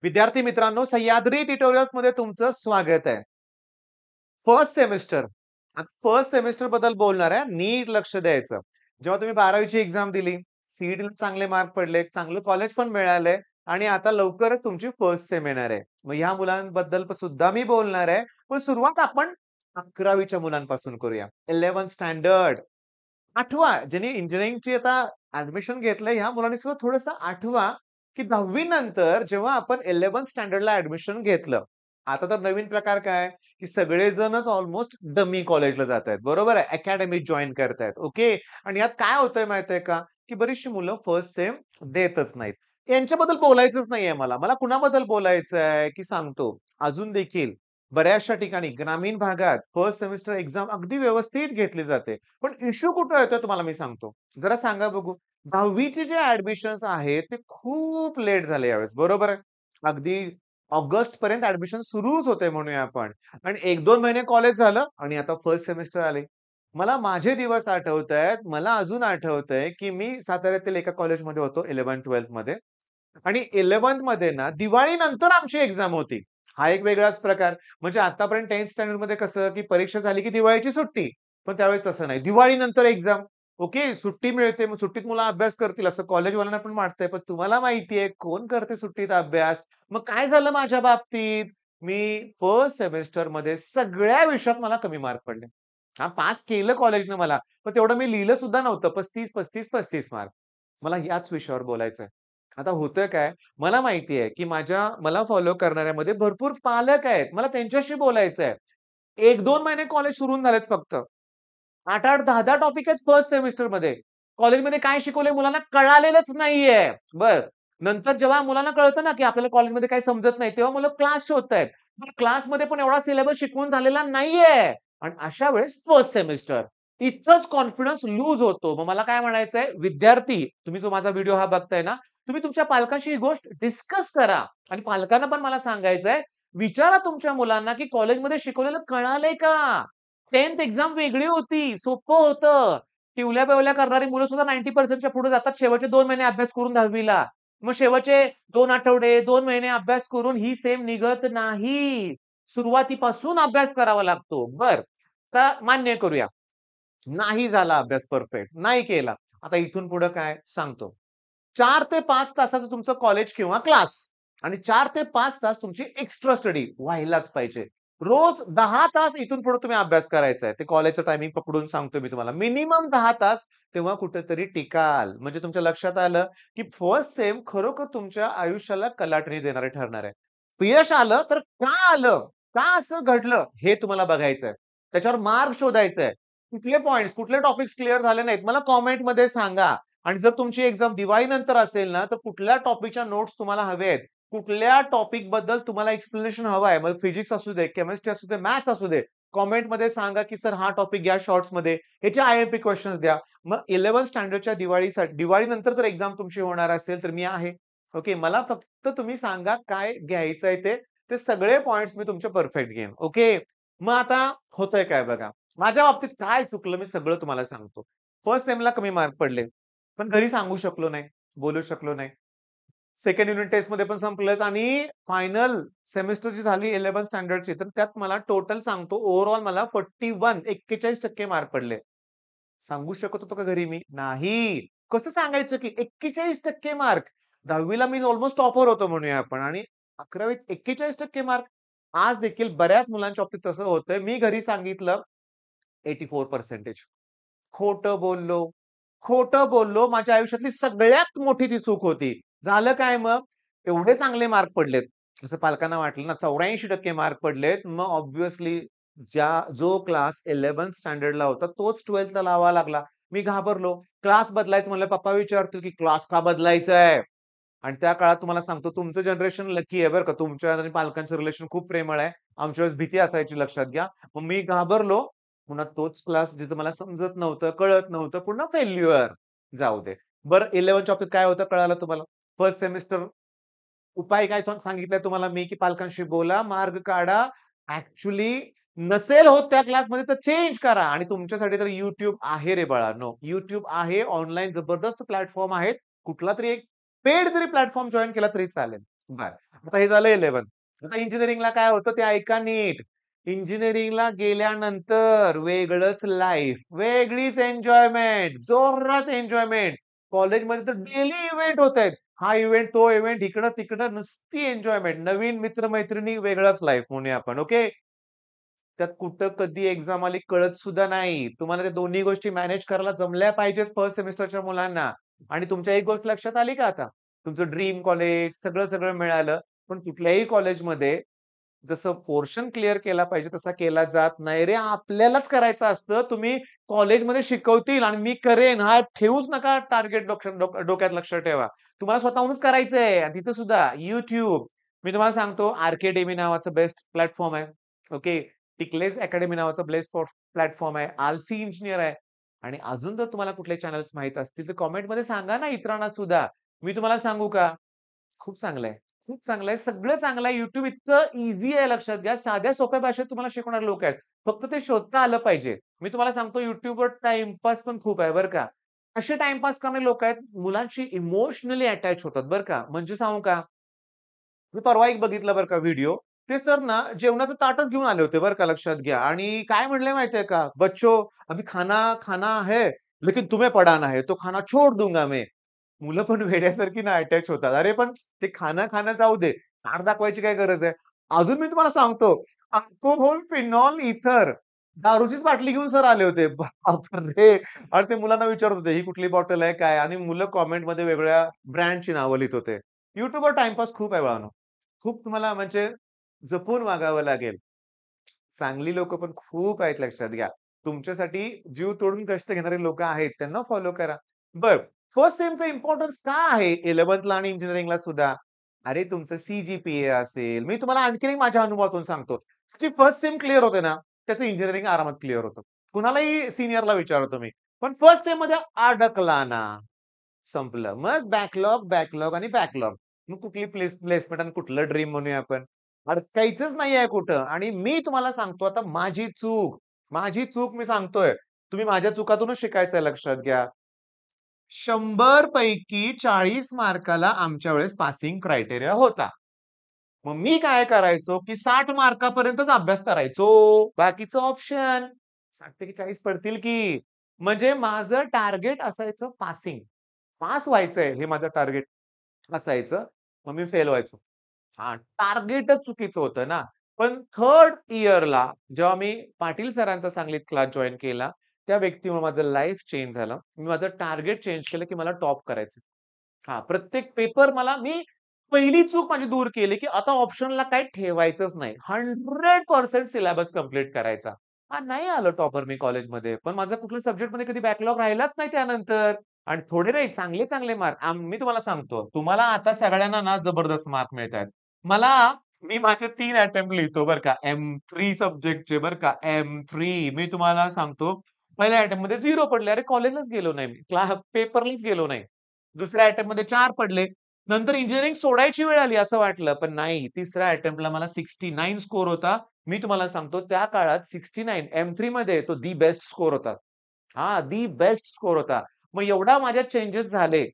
विद्यार्थी मित्रांनो, सह्याद्री ट्युटोरियल्स मध्ये तुमचं स्वागत आहे. First semester. आता फर्स्ट सेमिस्टर बद्दल बोलणार आहे. नीट लक्ष द्यायचं. जेव्हा तुम्ही 12वी ची एक्झाम दिली, सीईटीला चांगले मार्क पडले, चांगलं कॉलेज पण मिळालंय आणि आता लवकरच तुमची फर्स्ट सेम येणार आहे. मग ह्या मुलांबद्दल सुद्धा मी बोलणार आहे. पण सुरुवात आपण 11वीच्या मुलांपासून करूया. 11th standard. आठवा, ज्यांनी इंजिनिअरिंगची आता ॲडमिशन घेतलंय ह्या मुलांनी सुद्धा थोडंसं आठवा, की 10वी नंतर जेव्हा आपण 11th स्टँडर्डला ॲडमिशन घेतलं. आता तर नवीन प्रकार काय, की सगळेजणच ऑलमोस्ट डमी कॉलेजला जातायत. बरोबर आहे. अकॅडमी जॉइन करतायत. ओके. आणि यात काय होतंय माहितीये का, की बरीचशी मुलं फर्स्ट सेम देतच नाहीत. यांच्याबद्दल बोलायचंच नाहीये मला. मला कुणाबद्दल बोलायचं आहे, की सांगतो. अजून देखील बऱ्याचशा ठिकाणी ग्रामीण भागात फर्स्ट सेमिस्टर एक्झाम अगदी व्यवस्थित घेतली जाते. पण इश्यू कुठे येतोय तुम्हाला मी सांगतो. जरा सांगा बघू. 10वी चे जे ॲडमिशन्स आहेत ते खूप लेट झाले यावेळेस. बरोबर आहे. अगदी ऑगस्टपर्यंत ॲडमिशन सुरूच होते म्हणूया आपण. आणि 1-2 महिने कॉलेज झालं आणि आता फर्स्ट सेमिस्टर आले. मला माझे दिवस आठवतायत. मला अजून आठवतंय, की मी साताऱ्यातील एका कॉलेजमध्ये होतो 11th-12th मध्ये. आणि 11th मध्ये ना दिवाळीनंतर आमची एक्झाम होती. हा एक वेगळाच प्रकार. म्हणजे आतापर्यंत 10th स्टँडर्डमध्ये कसं, की परीक्षा झाली की दिवाळीची सुट्टी. पण त्यावेळेस तसं नाही. दिवाळीनंतर एक्झाम. ओके, सुट्टी मिळते. मग सुट्टीत मुलं अभ्यास करतील असं कॉलेजवाल्यांना पण वाटतंय. पण तुम्हाला माहिती आहे कोण करते सुट्टीत अभ्यास? मग काय झालं माझ्या बाबतीत? मी फर्स्ट सेमेस्टरमध्ये सगळ्या विषयात मला कमी मार्क पडले. हां, पास केलं कॉलेजनं मला. पण तेवढं मी लिहिलं सुद्धा नव्हतं. 35, 35, 35 मार्क. मला याच विषयावर बोलायचंय. आता होतंय काय, मला माहिती आहे, की मला फॉलो करणाऱ्यामध्ये भरपूर पालक आहेत. मला त्यांच्याशी बोलायचंय. 1-2 महिने कॉलेज सुरू होऊन झालेत फक्त. 8-8, 10-10 टॉपिक आहेत फर्स्ट सेमिस्टरमध्ये. कॉलेजमध्ये काय शिकवलंय मुलांना कळालेलंच नाहीये. बरं. नंतर जेव्हा मुलांना कळतं ना, की आपल्याला कॉलेजमध्ये काही समजत नाही, तेव्हा मुलं क्लास शोधतायत. पण क्लासमध्ये पण एवढा सिलेबस शिकवून झालेला नाहीये. आणि अशा वेळेस फर्स्ट सेमिस्टर. इथंच कॉन्फिडन्स लूज होतो. मग मला काय म्हणायचंय, विद्यार्थी तुम्ही जो माझा व्हिडिओ हा बघताय ना, तुम्ही तुमच्या पालकांशी ही गोष्ट डिस्कस करा. आणि पालकांना पण मला सांगायचंय, विचारा तुमच्या मुलांना, की कॉलेजमध्ये शिकवलेलं कळालंय का? 10th एक्झाम वेगळी होती. सोपं होतं. टिवल्या-बिवल्या करणारी मुलं सुद्धा 90% च्या पुढे जातात शेवटचे 2 महिने अभ्यास करून 10वी ला. मग शेवटचे 2 आठवडे, 2 महिने अभ्यास करून ही सेम निघत नाही. सुरुवातीपासून अभ्यास करावा लागतो. बरं. तर मान्य करूया. नाही झाला अभ्यास परफेक्ट. नाही केला. आता इथून पुढे काय सांगतो. 4 ते 5 तासाचं तुमचं कॉलेज किंवा क्लास आणि 4 ते 5 तास तुमची एक्स्ट्रा स्टडी व्हायलाच पाहिजे. रोज 10 तास इथून पुढे तुम्ही अभ्यास करायचा आहे. ते कॉलेजचं टायमिंग पकडून सांगतो मी तुम्हाला. मिनिमम 10 तास तेव्हा कुठेतरी टिकाल. म्हणजे तुमच्या लक्षात आलं, की फर्स्ट सेम खरोखर तुमच्या आयुष्याला कलाटणी देणारे ठरणार आहे. अपयश आलं तर का आलं? का असं घडलं? हे तुम्हाला बघायचंय. त्याच्यावर मार्ग शोधायचा आहे. कुठले पॉइंट्स, कुठले टॉपिक्स क्लिअर झाले नाहीत मला कमेंटमध्ये सांगा. आणि जर तुमची एक्झाम दिवाळीनंतर असेल ना, तर कुठल्या टॉपिकच्या नोट्स तुम्हाला हवे आहेत? कुठल्या टॉपिक बद्दल तुम्हाला एक्सप्लेनेशन हवं आहे? मग फिजिक्स असू दे, केमिस्ट्री असू दे, मॅथ्स असू दे. कमेंटमध्ये सांगा, की सर हा टॉपिक घ्या शॉर्ट्समध्ये. ह्याचे आय-एम-पी क्वेशन्स द्या. मग 11th स्टँडर्डच्या दिवाळीनंतर जर एक्झाम तुमची होणार असेल, तर मी आहे. ओके. मला फक्त तुम्ही सांगा काय घ्यायचंय ते. ते सगळे पॉइंट्स मी तुमचे परफेक्ट घेईन. ओके. मग आता होतंय काय बघा. माझ्या बाबतीत काय चुकलं मी सगळं तुम्हाला सांगतो. फर्स्ट सेमला कमी मार्क पडले. पण घरी सांगू शकलो नाही, बोलू शकलो नाही. सेकंड युनिट टेस्टमध्ये पण संपलंच आणि फायनल सेमेस्टर जी झाली 11th स्टँडर्डची, तर त्यात मला टोटल सांगतो ओव्हरऑल मला 41% मार्क पडले. सांगू शकत होतो का घरी मी? नाही. कसं सांगायचं की 41% मार्क. 10वी ला मी अल्मोस्ट टॉपर होतो म्हणूया आपण आणि 11वीत 41% मार्क. आज देखील बऱ्याच मुलांच्या बाबतीत तसं होतंय. मी घरी सांगितलं 84% खोटं बोललो. खोटं बोललो. माझ्या आयुष्यातली सगळ्यात मोठी ती चूक होती. झालं काय मग? एवढे चांगले मार्क पडलेत. असं पालकांना वाटलं ना 84% मार्क पडलेत. मग ऑब्व्हियसली जो क्लास 11th स्टँडर्डला होता तोच 12thला लावावा लागला. मी घाबरलो. क्लास बदलायचं म्हणलं पप्पा विचारतील, की "क्लास का बदलायचा आहे?" आणि त्या काळात तुम्हाला सांगतो तुमचं जनरेशन लकी आहे बरं का. तुमच्या आणि पालकांचं रिलेशन खूप प्रेमळ आहे. आमच्या वेळेस भीती असायची लक्षात घ्या. मग मी घाबरलो. पुन्हा तोच क्लास जिथं मला समजत नव्हतं, कळत नव्हतं. पुन्हा फेल्युअर. जाऊ दे. बरं 11च्या बाबतीत काय होतं कळालं तुम्हाला? फर्स्ट सेमिस्टर उपाय काय सांगितलाय तुम्हाला मी, की पालकांशी बोला, मार्ग काढा. ॲक्चुअली नसेल होत त्या क्लासमध्ये तर चेंज करा आणि तुमच्यासाठी तर YouTube आहे रे बाळांनो. YouTube आहे. ऑनलाईन जबरदस्त प्लॅटफॉर्म आहेत. कुठलातरी एक पेड जरी प्लॅटफॉर्म जॉइन केला तरी चालेल. बरं. आता हे झालं 11th. आता इंजिनिअरिंगला काय होतं ते ऐका नीट. इंजिनिअरिंगला गेल्यानंतर वेगळंच लाईफ, वेगळीच एन्जॉयमेंट, जोरात एन्जॉयमेंट. कॉलेजमध्ये तर डेली इव्हेंट होतायत. हा इव्हेंट, तो इव्हेंट, इकडं-तिकडं नुसती एन्जॉयमेंट. नवीन मित्र-मैत्रिणी, वेगळाच लाईफ म्हणूया आपण. ओके. त्यात कुठं कधी एक्झाम आली कळत सुद्धा नाही. तुम्हाला त्या दोन्ही गोष्टी मॅनेज करायला जमल्या पाहिजेत फर्स्ट सेमेस्टरच्या मुलांना. आणि तुमच्या एक गोष्ट लक्षात आली का आता? तुमचं ड्रीम कॉलेज सगळं मिळालं. पण कुठल्याही कॉलेजमध्ये जसं पोर्शन क्लिअर केला पाहिजे तसा केला जात नाही रे. आपल्यालाच करायचं असतं. तुम्ही कॉलेजमध्ये शिकवतील आणि मी करेन हा ठेवूच नका टार्गेट डोक्यात लक्षात ठेवा. तुम्हाला स्वतःहूनच करायचंय आणि तिथं सुद्धा YouTube. मी तुम्हाला सांगतो अकॅडमी नावाचं बेस्ट प्लॅटफॉर्म आहे. ओके. टिकलेस अकॅडमी नावाचं बेस्ट प्लॅटफॉर्म आहे. आलसी इंजिनिअर आहे. आणि अजून जर तुम्हाला कुठले चॅनल्स माहीत असतील तर कमेंटमध्ये सांगा ना इतरांना सुद्धा. मी तुम्हाला सांगू का? खूप चांगलं आहे. खूप चांगलं आहे. सगळं चांगलं आहे. YouTube इतकं ईझी आहे लक्षात घ्या. साध्या सोप्या भाषेत तुम्हाला शिकवणारे लोक आहेत. फक्त ते शोधता आलं पाहिजे. मी तुम्हाला सांगतो YouTubeवर टाईमपास पण खूप आहे बरं का. असे टाईमपास करणारे लोक आहेत, मुलांशी इमोशनली अटॅच होतात बरं का. म्हणजे सांगू का? मी परवा एक बघितला बरं का व्हिडिओ. ते सर ना जेवणाचं ताटच घेऊन आले होते बरं का लक्षात घ्या आणि काय म्हणले माहितीये का? "बच्चों अभी खाना खाना है, लेकिन तुम्हें पढ़ाना है, तो खाना छोड़ दूंगा मैं." मुलं पण वेड्यासारखी ना अटॅच होतात. अरे पण ते खाणं जाऊ दे. ताट दाखवायची काय गरज आहे? अजून मी तुम्हाला सांगतो, अल्कोहोल, फिनॉल, इथर दारूचीच बाटली घेऊन सर आले होते. बापरे! आणि ते मुलांना विचारत होते, "ही कुठली बॉटल आहे? काय?" आणि मुलं कमेंटमध्ये वेगवेगळ्या ब्रँडची नावं लिहीत होते. YouTubeवर टाईमपास खूप आहे बाळांनो. खूप तुम्हाला म्हणजे जपून वागावं लागेल. चांगली लोकं पण खूप आहेत लक्षात घ्या. तुमच्यासाठी जीव तोडून कष्ट घेणारे लोकं आहेत. त्यांना फॉलो करा. बरं, फर्स्ट सेमचा इम्पोर्टन्स का आहे 11th आणि इंजिनिअरिंगला सुद्धा? अरे तुमचं सी असेल. मी तुम्हाला आणखीन एक माझ्या अनुभवातून सांगतो. जी फर्स्ट सेम क्लिअर होते ना, त्याचं इंजिनिअरिंग आरामात क्लिअर होतं. कुणालाही सीनियरला विचारा तुम्ही. पण फर्स्ट सेममध्ये अडकला ना, संपलं. मग बॅकलॉग आणि बॅकलॉग. मग कुठली प्लेसमेंट आणि कुठलं ड्रीम म्हणूया आपण. अडकायचंच नाहीये कुठं आणि मी तुम्हाला सांगतो आता माझी चूक मी सांगतोय. तुम्ही माझ्या चुकातूनच शिकायचंय लक्षात घ्या. 100 पैकी 40 मार्काला आमच्या वेळेस पासिंग क्रायटेरिया होता. मग मी काय करायचो, की 60 मार्कापर्यंतच अभ्यास करायचो. बाकीचं ऑप्शन 60 पैकी 40 पडतील की. म्हणजे माझं टार्गेट असायचं पासिंग. पास व्हायचंय हे माझं टार्गेट असायचं. मग मी फेल व्हायचो. हां, टार्गेटच चुकीचं होतं ना. पण 3rd इयरला जेव्हा मी पाटील सरांचा सांगलीत क्लास जॉइन केला, त्या व्यक्तीमुळे माझं लाईफ चेंज झालं. मी माझं टार्गेट चेंज केलं, की मला टॉप करायचं. हां, प्रत्येक पेपर मी पहिली चूक माझी दूर केली, की आता ऑप्शनला काही ठेवायचंच नाही. 100% सिलेबस कंप्लीट करायचा. हां, नाही आलं टॉपर मी कॉलेजमध्ये, पण माझा कुठल्या सब्जेक्टमध्ये कधी बॅकलॉग राहिलाच नाही त्यानंतर. आणि थोडे नाही, चांगले-चांगले मार्क मी तुम्हाला सांगतो, तुम्हाला आता सगळ्यांना ना जबरदस्त मार्क मिळतायत. मला मी माझे 3 अटेम्प्ट लिहितो बरं का, M3 सब्जेक्टचे बरं का, M3 मी तुम्हाला सांगतो, पहिल्या अटेम्प्टमध्ये 0 पडले. अरे कॉलेजलाच गेलो नाही मी. पेपरलाच गेलो नाही. दुसऱ्या अटेम्प्टमध्ये 4 पडले. नंतर इंजिनिअरिंग सोडायची वेळ आली असं वाटलं, पण नाही. तिसऱ्या अटेम्प्टला मला 69 स्कोर होता. मी तुम्हाला सांगतो त्या काळात 69 M3 मध्ये तो दी बेस्ट स्कोर होता. हां, दी बेस्ट स्कोर होता. मग एवढा माझ्यात चेंजेस झाले.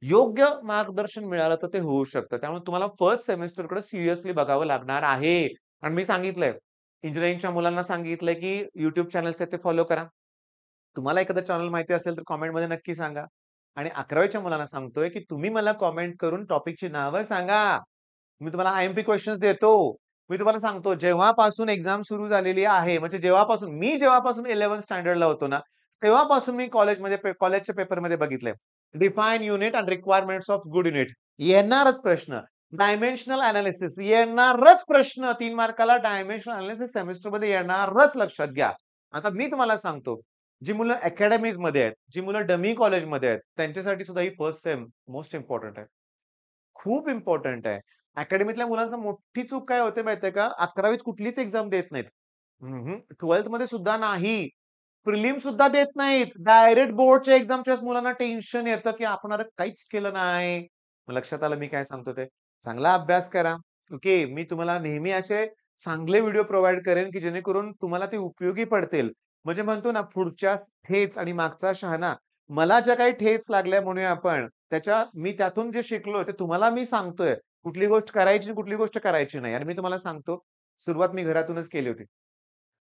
योग्य मार्गदर्शन मिळालं तर ते होऊ शकतं. त्यामुळे तुम्हाला फर्स्ट सेमेस्टरकडे सीरियसली बघावं लागणार आहे. आणि मी सांगितलंय, इंजिनिअरिंगच्या मुलांना सांगितलंय, की YouTube चॅनल्स आहेत ते फॉलो करा. तुम्हाला एखादं चॅनल माहिती असेल तर कमेंटमध्ये नक्की सांगा. आणि 11वीच्या मुलांना सांगतोय, की तुम्ही मला कमेंट करून टॉपिकची नावं सांगा. मी तुम्हाला आय-एम-पी क्वेशन्स देतो. मी तुम्हाला सांगतो जेव्हापासून एक्झाम सुरू झालेली आहे, म्हणजे जेव्हापासून 11th स्टँडर्डला होतो ना, तेव्हापासून मी कॉलेजच्या पेपरमध्ये बघितलंय. Define unit end requirements of good unit येणारच प्रश्न. डायमेन्शनल एनालिसिस येणारच प्रश्न. 3 मार्काला डायमेन्शनल एनालिसिस सेमेस्टरमध्ये येणारच लक्षात घ्या. आता मी तुम्हाला सांगतो, जी मुलं अकॅडमीजमध्ये आहेत, जी मुलं डमी कॉलेजमध्ये आहेत, त्यांच्यासाठी सुद्धा ही फर्स्ट सेम मोस्ट इम्पोर्टंट आहे. खूप इम्पोर्टंट आहे. अकॅडमीतल्या मुलांची मोठी चूक काय होते माहिती आहे का? 11वीत कुठलीच एक्झाम देत नाहीत. 12th मध्ये सुद्धा नाही. प्रिलिम सुद्धा देत नाहीत. डायरेक्ट बोर्डच्या एक्झामच्या वेळेस मुलांना टेन्शन येतं, की आपण अरे काहीच केलं नाही. मग लक्षात आलं मी काय सांगतो ते. चांगला अभ्यास करा. ओके. मी तुम्हाला नेहमी असे चांगले व्हिडिओ प्रोव्हाईड करेन, की जेणेकरून तुम्हाला ते उपयोगी पडतील. म्हणजे म्हणतो ना पुढच्या ठेच आणि मागचा शहाणा. मला ज्या काही ठेच लागल्या म्हणूया आपण, मी त्यातून जे शिकलोय ते तुम्हाला मी सांगतोय. कुठली गोष्ट करायची आणि कुठली गोष्ट करायची नाही. आणि मी तुम्हाला सांगतो, सुरुवात मी घरातूनच केली होती.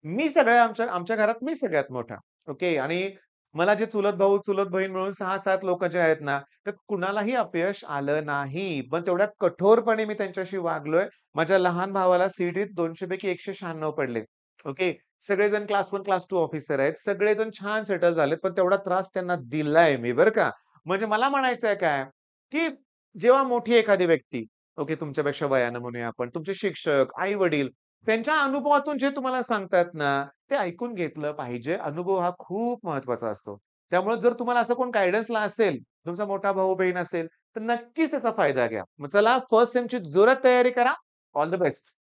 मी सगळ्या आमच्या आमच्या घरात मी सगळ्यात मोठा. ओके. आणि मला जे चुलत भाऊ, चुलत बहीण मिळून 6-7 लोकं जे आहेत ना, त्यात कुणालाही अपयश आलं नाही. पण तेवढ्या कठोरपणे मी त्यांच्याशी वागलोय. माझ्या लहान भावाला सी-ईटीत 200 पैकी 196 पडले. ओके. सगळेजण क्लास 1, क्लास 2 ऑफिसर आहेत. सगळेजण छान सेटल झालेत. पण तेवढा त्रास त्यांना दिलाय मी बरं का. म्हणजे मला म्हणायचंय काय, की जेव्हा मोठी एखादी व्यक्ती, ओके, तुमच्यापेक्षा वयानं म्हणूया आपण, तुमचे शिक्षक, आई-वडील त्यांच्या अनुभवातून जे तुम्हाला सांगतात ना, ते ऐकून घेतलं पाहिजे. अनुभव हा खूप महत्त्वाचा असतो. त्यामुळे जर तुम्हाला असं कोण गाईडन्सला असेल, तुमचा मोठा भाऊ-बहीण असेल, तर नक्कीच त्याचा फायदा घ्या. मग चला फर्स्ट सेमची जोरात तयारी करा. All the best.